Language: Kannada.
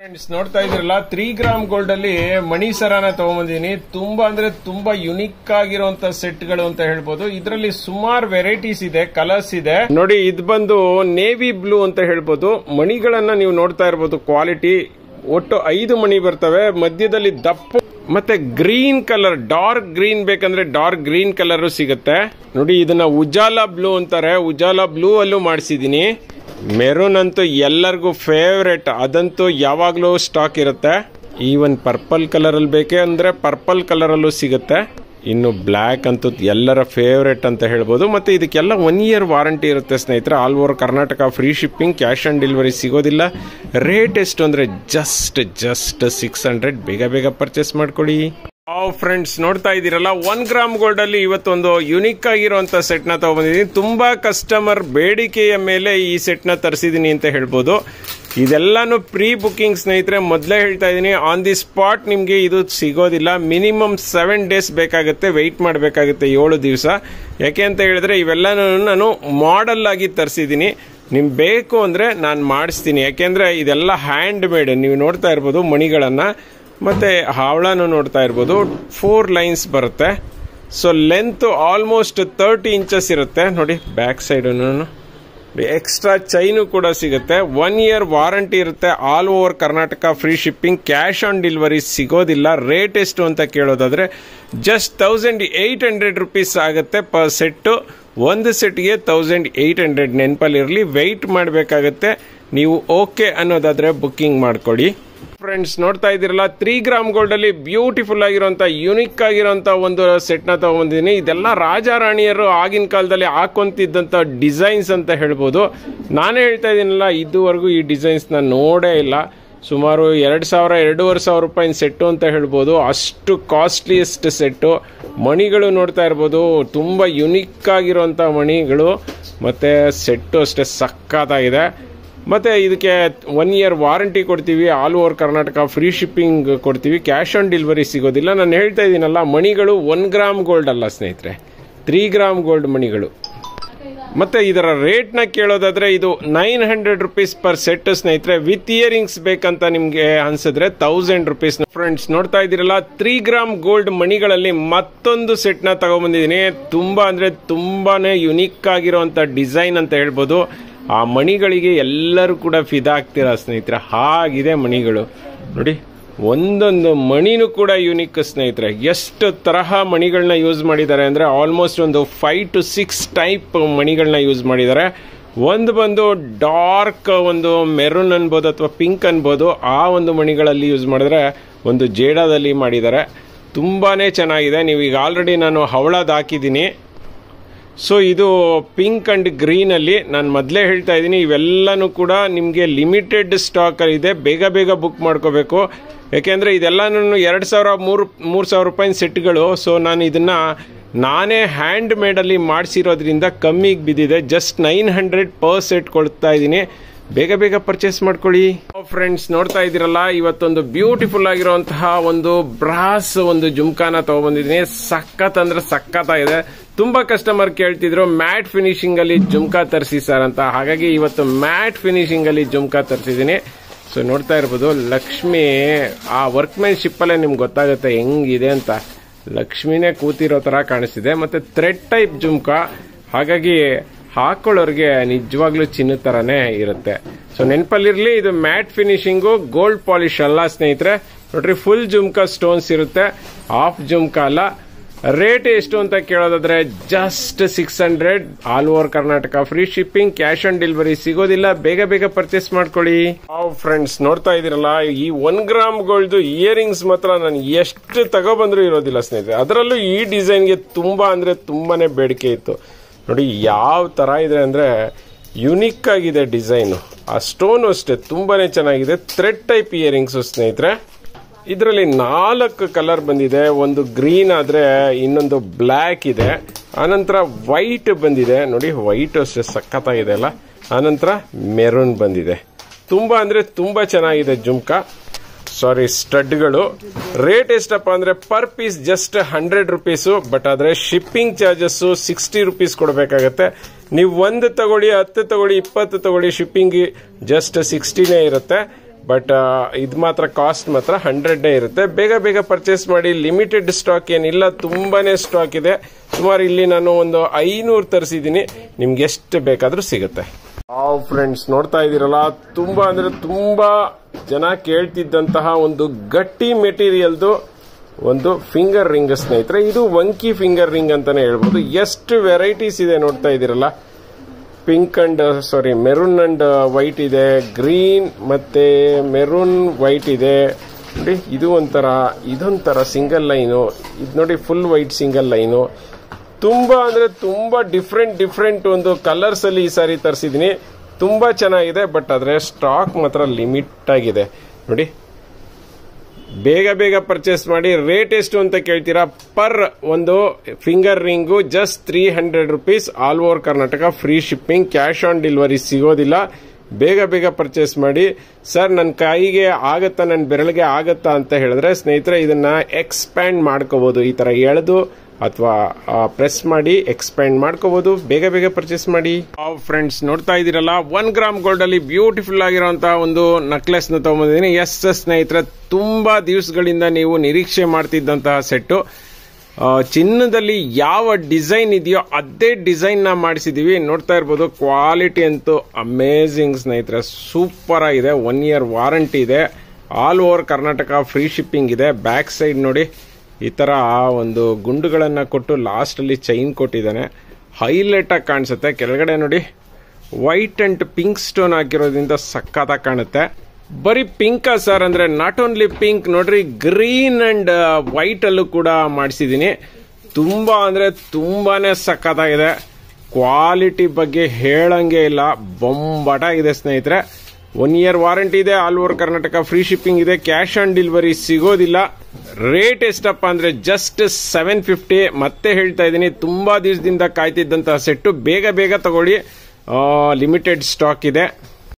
ಫ್ರೆಂಡ್ಸ್ ನೋಡ್ತಾ ಇದ್ರಲ್ಲ 3 ಗ್ರಾಮ್ ಗೋಲ್ಡ್ ಅಲ್ಲಿ ಮಣಿ ಸರಾನ ತಗೊಂಡ್ಬಂದಿನಿ. ತುಂಬಾ ಅಂದ್ರೆ ತುಂಬಾ ಯುನಿಕ್ ಆಗಿರುವಂತ ಸೆಟ್ ಗಳು ಅಂತ ಹೇಳ್ಬೋದು. ಇದರಲ್ಲಿ ಸುಮಾರು ವೆರೈಟೀಸ್ ಇದೆ, ಕಲರ್ಸ್ ಇದೆ. ನೋಡಿ ಇದು ಬಂದು ನೇವಿ ಬ್ಲೂ ಅಂತ ಹೇಳ್ಬೋದು. ಮಣಿಗಳನ್ನ ನೀವು ನೋಡ್ತಾ ಇರ್ಬೋದು, ಕ್ವಾಲಿಟಿ ಒಟ್ಟು 5 ಮಣಿ ಬರ್ತವೆ. ಮಧ್ಯದಲ್ಲಿ ದಪ್ಪ ಮತ್ತೆ ಗ್ರೀನ್ ಕಲರ್, ಡಾರ್ಕ್ ಗ್ರೀನ್ ಬೇಕಂದ್ರೆ ಡಾರ್ಕ್ ಗ್ರೀನ್ ಕಲರ್ ಸಿಗುತ್ತೆ. ನೋಡಿ ಇದನ್ನ ಉಜಾಲಾ ಬ್ಲೂ ಅಂತಾರೆ, ಉಜಾಲಾ ಬ್ಲೂ ಅಲ್ಲೂ ಮಾಡಿಸಿದೀನಿ. ಮೆರೂನ್ ಅಂತೂ ಎಲ್ಲರಿಗೂ ಫೇವ್ರೆಟ್, ಅದಂತೂ ಯಾವಾಗ್ಲೂ ಸ್ಟಾಕ್ ಇರುತ್ತೆ. ಈವನ್ ಪರ್ಪಲ್ ಕಲರ್ ಅಲ್ಲಿ ಬೇಕೆ ಅಂದ್ರೆ ಪರ್ಪಲ್ ಕಲರ್ ಅಲ್ಲೂ ಸಿಗುತ್ತೆ. ಇನ್ನು ಬ್ಲ್ಯಾಕ್ ಅಂತೂ ಎಲ್ಲರ ಫೇವ್ರೆಟ್ ಅಂತ ಹೇಳ್ಬೋದು. ಮತ್ತೆ ಇದಕ್ಕೆಲ್ಲ 1 ಇಯರ್ ವಾರಂಟಿ ಇರುತ್ತೆ ಸ್ನೇಹಿತರೆ. All over Karnataka free shipping, cash on delivery ಸಿಗೋದಿಲ್ಲ. ರೇಟ್ ಎಷ್ಟು ಅಂದ್ರೆ ಜಸ್ಟ್ 600. ಬೇಗ ಪರ್ಚೇಸ್ ಮಾಡ್ಕೊಳ್ಳಿ. ಫ್ರೆಂಡ್ಸ್ ನೋಡ್ತಾ ಇದ್ದೀರಲ್ಲ, 1 ಗ್ರಾಮ್ ಗೋಲ್ಡ್ ಅಲ್ಲಿ ಇವತ್ತೊಂದು ಯುನಿಕ್ ಆಗಿರುವಂತ ಸೆಟ್ ನ ತಗೊಂಡಿದ್ದೀನಿ. ತುಂಬಾ ಕಸ್ಟಮರ್ ಬೇಡಿಕೆಯ ಮೇಲೆ ಈ ಸೆಟ್ ನ ತರಿಸಿದೀನಿ ಅಂತ ಹೇಳ್ಬೋದು. ಇದೆಲ್ಲಾನು ಪ್ರೀ ಬುಕಿಂಗ್ ಸ್ನೇಹಿತರೆ, ಮೊದಲೇ ಹೇಳ್ತಾ ಇದ್ದೀನಿ. ಆನ್ ದಿ ಸ್ಪಾಟ್ ನಿಮ್ಗೆ ಇದು ಸಿಗೋದಿಲ್ಲ. ಮಿನಿಮಮ್ 7 ಡೇಸ್ ಬೇಕಾಗುತ್ತೆ, ವೆಯ್ಟ್ ಮಾಡಬೇಕಾಗುತ್ತೆ 7 ದಿವಸ. ಯಾಕೆ ಅಂತ ಹೇಳಿದ್ರೆ ಇವೆಲ್ಲಾನು ನಾನು ಮಾಡೆಲ್ ಆಗಿ ತರಿಸಿದ್ದೀನಿ. ನಿಮ್ಗೆ ಬೇಕು ಅಂದ್ರೆ ನಾನು ಮಾಡಿಸ್ತೀನಿ. ಯಾಕೆಂದ್ರೆ ಇದೆಲ್ಲ ಹ್ಯಾಂಡ್ ಮೇಡ್. ನೀವು ನೋಡ್ತಾ ಇರ್ಬೋದು ಮಣಿಗಳನ್ನ, ಮತ್ತೆ ಹಾವಳನು ನೋಡ್ತಾ ಇರ್ಬೋದು. 4 ಲೈನ್ಸ್ ಬರುತ್ತೆ. ಸೊ ಲೆಂತ್ ಆಲ್ಮೋಸ್ಟ್ 30 ಇಂಚಸ್ ಇರುತ್ತೆ. ನೋಡಿ ಬ್ಯಾಕ್ ಸೈಡ್ ಎಕ್ಸ್ಟ್ರಾ ಚೈನು ಕೂಡ ಸಿಗುತ್ತೆ. 1 ಇಯರ್ ವಾರಂಟಿ ಇರುತ್ತೆ. All over Karnataka free shipping, cash on delivery ಸಿಗೋದಿಲ್ಲ. ರೇಟ್ ಎಷ್ಟು ಅಂತ ಕೇಳೋದಾದ್ರೆ ಜಸ್ಟ್ 1800 ರುಪೀಸ್ ಆಗುತ್ತೆ ಪರ್ ಸೆಟ್. ಒಂದು ಸೆಟ್ಗೆ 1800. ನೆನಪಲ್ಲಿರಲಿ, ವೆಯ್ಟ್ ಮಾಡಬೇಕಾಗತ್ತೆ. ನೀವು ಓಕೆ ಅನ್ನೋದಾದ್ರೆ ಬುಕ್ಕಿಂಗ್ ಮಾಡ್ಕೊಳ್ಳಿ. ಫ್ರೆಂಡ್ಸ್ ನೋಡ್ತಾ ಇದ್ದೀರಲ್ಲ, 3 ಗ್ರಾಮ್ ಗೋಲ್ಡ್ ಅಲ್ಲಿ ಬ್ಯೂಟಿಫುಲ್ ಆಗಿರುವಂತ ಯುನಿಕ್ ಆಗಿರುವಂತ ಒಂದು ಸೆಟ್ ನ ತಗೊಂಡಿದ್ದೀನಿ. ಇದೆಲ್ಲ ರಾಜ ರಾಣಿಯರು ಆಗಿನ ಕಾಲದಲ್ಲಿ ಹಾಕೊಂತಿದ್ದಂತ ಡಿಸೈನ್ಸ್ ಅಂತ ಹೇಳ್ಬೋದು. ನಾನೇ ಹೇಳ್ತಾ ಇದ್ದೀನಲ್ಲ, ಇದುವರೆಗೂ ಈ ಡಿಸೈನ್ಸ್ ನ ನೋಡೇ ಇಲ್ಲ. ಸುಮಾರು 2000-2500 ರೂಪಾಯಿ ಸೆಟ್ಟು ಅಂತ ಹೇಳ್ಬೋದು. ಅಷ್ಟು ಕಾಸ್ಟ್ಲಿಯೆಸ್ಟ್ ಸೆಟ್ಟು. ಮಣಿಗಳು ನೋಡ್ತಾ ಇರ್ಬೋದು, ತುಂಬಾ ಯುನಿಕ್ ಆಗಿರುವಂತ ಮಣಿಗಳು. ಮತ್ತೆ ಸೆಟ್ಟು ಅಷ್ಟೇ ಸಕ್ಕತ್ತಾಗಿದೆ. ಮತ್ತೆ ಇದಕ್ಕೆ 1 ಇಯರ್ ವಾರಂಟಿ ಕೊಡ್ತೀವಿ. All over Karnataka free shipping ಕೊಡ್ತೀವಿ. ಕ್ಯಾಶ್ ಆನ್ ಡೆಲಿವರಿ ಸಿಗೋದಿಲ್ಲ. ನಾನು ಹೇಳ್ತಾ ಇದ್ದೀನಲ್ಲ, ಮಣಿಗಳು 1 ಗ್ರಾಮ್ ಗೋಲ್ಡ್ ಅಲ್ಲ ಸ್ನೇಹಿತರೆ, 3 ಗ್ರಾಮ್ ಗೋಲ್ಡ್ ಮಣಿಗಳು. ಮತ್ತೆ ಇದರ ರೇಟ್ ನ ಕೇಳೋದಾದ್ರೆ ಇದು 900 ರುಪೀಸ್ ಪರ್ ಸೆಟ್ ಸ್ನೇಹಿತರೆ. ವಿತ್ ಇಯರಿಂಗ್ಸ್ ಬೇಕಂತ ನಿಮ್ಗೆ ಅನ್ಸಿದ್ರೆ 1000 ರುಪೀಸ್. ಫ್ರೆಂಡ್ಸ್ ನೋಡ್ತಾ ಇದ್ದೀರಲ್ಲ, 3 ಗ್ರಾಮ್ ಗೋಲ್ಡ್ ಮಣಿಗಳಲ್ಲಿ ಮತ್ತೊಂದು ಸೆಟ್ ನ ತಗೊಂಡ್ಬಂದಿದ್ದೀನಿ. ತುಂಬಾ ಅಂದ್ರೆ ತುಂಬಾನೇ ಯುನಿಕ್ ಆಗಿರುವಂತ ಡಿಸೈನ್ ಅಂತ ಹೇಳ್ಬೋದು. ಆ ಮಣಿಗಳಿಗೆ ಎಲ್ಲರೂ ಕೂಡ ಫಿದಾ ಆಗ್ತೀರಾ ಸ್ನೇಹಿತರೆ. ಹಾಗಿದೆ ಮಣಿಗಳು ನೋಡಿ, ಒಂದೊಂದು ಮಣಿನೂ ಕೂಡ ಯುನಿಕ್ ಸ್ನೇಹಿತರೆ. ಎಷ್ಟು ತರಹ ಮಣಿಗಳನ್ನ ಯೂಸ್ ಮಾಡಿದ್ದಾರೆ ಅಂದ್ರೆ ಆಲ್ಮೋಸ್ಟ್ ಒಂದು 5 to 6 ಟೈಪ್ ಮಣಿಗಳನ್ನ ಯೂಸ್ ಮಾಡಿದ್ದಾರೆ. ಒಂದು ಬಂದು ಡಾರ್ಕ್ ಒಂದು ಮೆರೂನ್ ಅನ್ಬೋದು ಅಥವಾ ಪಿಂಕ್ ಅನ್ಬೋದು, ಆ ಒಂದು ಮಣಿಗಳಲ್ಲಿ ಯೂಸ್ ಮಾಡಿದ್ರೆ. ಒಂದು ಜೇಡಾದಲ್ಲಿ ಮಾಡಿದ್ದಾರೆ, ತುಂಬಾನೇ ಚೆನ್ನಾಗಿದೆ. ನೀವು ಈಗ ಆಲ್ರೆಡಿ ನಾನು ಹವಳದ ಹಾಕಿದ್ದೀನಿ. ಸೊ ಇದು ಪಿಂಕ್ ಅಂಡ್ ಗ್ರೀನ್ ಅಲ್ಲಿ. ನಾನು ಮೊದಲೇ ಹೇಳ್ತಾ ಇದ್ದೀನಿ, ಇವೆಲ್ಲನೂ ಕೂಡ ನಿಮಗೆ ಲಿಮಿಟೆಡ್ ಸ್ಟಾಕ್ ಇದೆ. ಬೇಗ ಬುಕ್ ಮಾಡ್ಕೋಬೇಕು. ಯಾಕೆಂದ್ರೆ ಇದೆಲ್ಲಾನು 2000-3000 ರೂಪಾಯಿ ಸೆಟ್ಗಳು. ಸೊ ನಾನು ಇದನ್ನ ನಾನೇ ಹ್ಯಾಂಡ್ ಮೇಡ್ ಅಲ್ಲಿ ಮಾಡಿಸಿರೋದ್ರಿಂದ ಕಮ್ಮಿಗೆ ಬಿದ್ದಿದೆ. ಜಸ್ಟ್ 900 ಪರ್ ಸೆಟ್ ಕೊಡ್ತಾ ಇದ್ದೀನಿ. ಬೇಗ ಪರ್ಚೇಸ್ ಮಾಡ್ಕೊಳ್ಳಿ. ಫ್ರೆಂಡ್ಸ್ ನೋಡ್ತಾ ಇದ್ದೀರಲ್ಲ, ಇವತ್ತೊಂದು ಬ್ಯೂಟಿಫುಲ್ ಆಗಿರುವಂತಹ ಒಂದು ಬ್ರಾಸ್ ಒಂದು ಜುಮ್ಕಾನ ತಗೊಂಡ್ಬಂದಿದ್ದೀನಿ. ಸಖತ್ ಅಂದ್ರೆ ಸಖತ್ತಾಗಿದೆ. ತುಂಬಾ ಕಸ್ಟಮರ್ ಕೇಳ್ತಿದ್ರು ಮ್ಯಾಟ್ ಫಿನಿಶಿಂಗ್ ಅಲ್ಲಿ ಜುಮ್ಕಾ ತರಿಸಿ ಸರ್ ಅಂತ. ಹಾಗಾಗಿ ಇವತ್ತು ಮ್ಯಾಟ್ ಫಿನಿಶಿಂಗ್ ಅಲ್ಲಿ ಜುಮ್ಕಾ ತರಿಸಿದ್ದೀನಿ. ಸೊ ನೋಡ್ತಾ ಇರ್ಬೋದು, ಲಕ್ಷ್ಮಿ ಆ ವರ್ಕ್ಮೆನ್ಶಿಪ್ ಅಲ್ಲೇ ನಿಮ್ಗೆ ಗೊತ್ತಾಗುತ್ತೆ ಹೆಂಗಿದೆ ಅಂತ. ಲಕ್ಷ್ಮಿನೇ ಕೂತಿರೋ ತರ ಕಾಣಿಸ್ತಿದೆ. ಮತ್ತೆ ಥ್ರೆಡ್ ಟೈಪ್ ಜುಮ್ಕಾ, ಹಾಗಾಗಿ ಹಾಕೊಳ್ಳೋರ್ಗೆ ನಿಜವಾಗ್ಲೂ ಚಿನ್ನದ ತರಾನೇ ಇರುತ್ತೆ. ಸೊ ನೆನಪಲ್ಲಿರ್ಲಿ, ಇದು ಮ್ಯಾಟ್ ಫಿನಿಶಿಂಗು, ಗೋಲ್ಡ್ ಪಾಲಿಶ್ ಅಲ್ಲ ಸ್ನೇಹಿತರೆ. ನೋಡ್ರಿ, ಫುಲ್ ಜುಮ್ಕಾ ಸ್ಟೋನ್ಸ್ ಇರುತ್ತೆ, ಹಾಫ್ ಜುಮ್ಕಾ ಅಲ್ಲ. ರೇಟ್ ಎಷ್ಟು ಅಂತ ಕೇಳೋದಾದ್ರೆ just 600. All over Karnataka free shipping, cash on delivery ಸಿಗೋದಿಲ್ಲ. ಬೇಗ ಪರ್ಚೇಸ್ ಮಾಡ್ಕೊಳ್ಳಿ. ಫ್ರೆಂಡ್ಸ್ ನೋಡ್ತಾ ಇದೀರಲ್ಲ, ಈ 1 ಗ್ರಾಮ್ ಗೋಲ್ಡ್ ಇಯರಿಂಗ್ಸ್ ಮಾತ್ರ ನಾನು ಎಷ್ಟು ತಗೊಬಂದ್ರೂ ಇರೋದಿಲ್ಲ ಸ್ನೇಹಿತರೆ. ಅದರಲ್ಲೂ ಈ ಡಿಸೈನ್ಗೆ ತುಂಬಾ ಅಂದ್ರೆ ತುಂಬಾನೇ ಬೇಡಿಕೆ ಇತ್ತು. ನೋಡಿ ಯಾವ ತರ ಇದೆ ಅಂದ್ರೆ ಯುನಿಕ್ ಆಗಿದೆ ಡಿಸೈನ್. ಆ ಸ್ಟೋನ್ ಅಷ್ಟೇ ತುಂಬಾನೇ ಚೆನ್ನಾಗಿದೆ. ಥ್ರೆಡ್ ಟೈಪ್ ಇಯರಿಂಗ್ಸ್ ಸ್ನೇಹಿತರೆ. ಇದರಲ್ಲಿ 4 ಕಲರ್ ಬಂದಿದೆ. ಒಂದು ಗ್ರೀನ್ ಆದ್ರೆ ಇನ್ನೊಂದು ಬ್ಲ್ಯಾಕ್ ಇದೆ. ಆನಂತರ ವೈಟ್ ಬಂದಿದೆ. ನೋಡಿ ವೈಟ್ ಅಷ್ಟೇ ಸಖತ್ತಾಗಿದೆ ಅಲ್ಲ. ಆನಂತರ ಮೆರೂನ್ ಬಂದಿದೆ. ತುಂಬಾ ಅಂದ್ರೆ ತುಂಬಾ ಚೆನ್ನಾಗಿದೆ ಜುಮ್ಕಾ. ಸ್ಟಡ್ಗಳು. ರೇಟ್ ಎಷ್ಟಪ್ಪ ಅಂದ್ರೆ per piece just 100 rupees. But ಆದ್ರೆ ಶಿಪ್ಪಿಂಗ್ ಚಾರ್ಜಸ್ 60 ರುಪೀಸ್ ಕೊಡಬೇಕಾಗತ್ತೆ. ನೀವು 1 ತಗೊಳ್ಳಿ, 10 ತಗೊಳ್ಳಿ, 20 ತಗೊಳ್ಳಿ, ಶಿಪ್ಪಿಂಗ್ ಜಸ್ಟ್ 60ನೇ ಇರುತ್ತೆ. ಬಟ್ ಇದು ಮಾತ್ರ ಕಾಸ್ಟ್ ಮಾತ್ರ 100 ಇರುತ್ತೆ. ಬೇಗ ಬೇಗ ಪರ್ಚೇಸ್ ಮಾಡಿ. ಲಿಮಿಟೆಡ್ ಸ್ಟಾಕ್ ಏನಿಲ್ಲ, ತುಂಬಾನೇ ಸ್ಟಾಕ್ ಇದೆ. ಸುಮಾರು ಇಲ್ಲಿ ನಾನು ಒಂದು 500 ತರಿಸಿದ್ದೀನಿ. ನಿಮ್ಗೆ ಎಷ್ಟು ಬೇಕಾದ್ರೂ ಸಿಗುತ್ತೆ. ಫ್ರೆಂಡ್ಸ್, ನೋಡ್ತಾ ಇದ್ದೀರಲ್ಲ, ತುಂಬಾ ಅಂದ್ರೆ ತುಂಬಾ ಜನ ಕೇಳ್ತಿದ್ದಂತಹ ಒಂದು ಗಟ್ಟಿ ಮೆಟೀರಿಯಲ್ದು ಒಂದು ಫಿಂಗರ್ ರಿಂಗ್ ಸ್ನೇಹಿತರೆ. ಇದು ವಂಕಿ ಫಿಂಗರ್ ರಿಂಗ್ ಅಂತಾನೆ ಹೇಳ್ಬೋದು. ಎಷ್ಟು ವೆರೈಟೀಸ್ ಇದೆ ನೋಡ್ತಾ ಇದ್ದೀರಲ್ಲ. Pink and maroon and white ಇದೆ, ಗ್ರೀನ್ ಮತ್ತೆ ಮೆರೂನ್ ವೈಟ್ ಇದೆ ನೋಡಿ. ಇದೊಂಥರ ಸಿಂಗಲ್ ಲೈನು, ಇದು ನೋಡಿ ಫುಲ್ ವೈಟ್ ಸಿಂಗಲ್ ಲೈನು. ತುಂಬಾ ಅಂದ್ರೆ ತುಂಬಾ ಡಿಫ್ರೆಂಟ್ ಒಂದು ಕಲರ್ಸ್ ಅಲ್ಲಿ ಈ ಸಾರಿ ತರಿಸಿದೀನಿ. ತುಂಬಾ ಚೆನ್ನಾಗಿದೆ. ಬಟ್ ಆದ್ರೆ ಸ್ಟಾಕ್ ಮಾತ್ರ ಲಿಮಿಟ್ ಆಗಿದೆ ನೋಡಿ. ಬೇಗ ಬೇಗ ಪರ್ಚೇಸ್ ಮಾಡಿ. ರೇಟ್ ಎಷ್ಟು ಅಂತ ಕೇಳ್ತೀರಾ? ಪರ್ ಒಂದು finger ring just 300 rupees. All over Karnataka free shipping. Cash on delivery ಸಿಗೋದಿಲ್ಲ. ಬೇಗ ಬೇಗ ಪರ್ಚೇಸ್ ಮಾಡಿ. ಸರ್, ನನ್ನ ಕೈಗೆ ಆಗತ್ತಾ, ನನ್ನ ಬೆರಳಿಗೆ ಆಗತ್ತಾ ಅಂತ ಹೇಳಿದ್ರೆ ಸ್ನೇಹಿತರೆ, ಇದನ್ನ ಎಕ್ಸ್ಪ್ಯಾಂಡ್ ಮಾಡ್ಕೋಬಹುದು. ಈ ತರ ಎಳೆದು ಅಥವಾ ಪ್ರೆಸ್ ಮಾಡಿ ಎಕ್ಸ್ಪ್ಯಾಂಡ್ ಮಾಡ್ಕೋಬಹುದು. ಬೇಗ ಬೇಗ ಪರ್ಚೇಸ್ ಮಾಡಿ. ಫ್ರೆಂಡ್ಸ್, ನೋಡ್ತಾ ಇದ್ದೀರಲ್ಲ, 1 ಗ್ರಾಮ್ ಗೋಲ್ಡ್ ಅಲ್ಲಿ ಬ್ಯೂಟಿಫುಲ್ ಆಗಿರುವಂತಹ ಒಂದು ನೆಕ್ಲೆಸ್ ನ ತಗೊಂಡಿದ್ದೀನಿ. ಎಸ್ ಸ್ನೇಹಿತರೆ, ತುಂಬಾ ದಿವಸಗಳಿಂದ ನೀವು ನಿರೀಕ್ಷೆ ಮಾಡ್ತಿದ್ದಂತಹ ಸೆಟ್ಟು. ಚಿನ್ನದಲ್ಲಿ ಯಾವ ಡಿಸೈನ್ ಇದೆಯೋ ಅದೇ ಡಿಸೈನ್ ನ ಮಾಡಿಸಿದೀವಿ. ನೋಡ್ತಾ ಇರ್ಬೋದು, ಕ್ವಾಲಿಟಿ ಅಂತೂ ಅಮೇಜಿಂಗ್ ಸ್ನೇಹಿತರೆ, ಸೂಪರ್ ಆಗಿದೆ. 1 year ವಾರಂಟಿ ಇದೆ. All over Karnataka free shipping ಇದೆ. ಬ್ಯಾಕ್ ಸೈಡ್ ನೋಡಿ, ಈ ತರ ಒಂದು ಗುಂಡುಗಳನ್ನ ಕೊಟ್ಟು ಲಾಸ್ಟ್ ಅಲ್ಲಿ ಚೈನ್ ಕೊಟ್ಟಿದ್ದಾನೆ. ಹೈಲೈಟ್ ಆಗಿ ಕಾಣಿಸುತ್ತೆ. ಕೆಳಗಡೆ ನೋಡಿ, ವೈಟ್ ಅಂಡ್ ಪಿಂಕ್ ಸ್ಟೋನ್ ಹಾಕಿರೋದ್ರಿಂದ ಸಖತ್ತಾಗಿ ಕಾಣುತ್ತೆ. ಬರೀ ಪಿಂಕ್ ಸರ್ ಅಂದ್ರೆ ನಾಟ್ ಓನ್ಲಿ ಪಿಂಕ್, ನೋಡ್ರಿ ಗ್ರೀನ್ ಅಂಡ್ ವೈಟ್ ಅಲ್ಲೂ ಕೂಡ ಮಾಡಿಸಿದೀನಿ. ತುಂಬಾ ಅಂದ್ರೆ ತುಂಬಾನೇ ಸಖತ್ತಾಗಿದೆ. ಕ್ವಾಲಿಟಿ ಬಗ್ಗೆ ಹೇಳಂಗೆ ಇಲ್ಲ, ಬೊಂಬಾಟಾಗಿದೆ ಸ್ನೇಹಿತರೆ. 1 year ವಾರಂಟಿ ಇದೆ. All over Karnataka free shipping ಇದೆ. ಕ್ಯಾಶ್ ಆನ್ ಡೆಲಿವರಿ ಸಿಗೋದಿಲ್ಲ. ರೇಟ್ ಎಷ್ಟಪ್ಪ ಅಂದ್ರೆ ಜಸ್ಟ್ 750. ಮತ್ತೆ ಹೇಳ್ತಾ ಇದ್ದೀನಿ, ತುಂಬಾ ದಿವಸದಿಂದ ಕಾಯ್ತಿದ್ದಂತಹ ಸೆಟ್ಟು. ಬೇಗ ಬೇಗ ತಗೊಳ್ಳಿ, ಲಿಮಿಟೆಡ್ ಸ್ಟಾಕ್ ಇದೆ.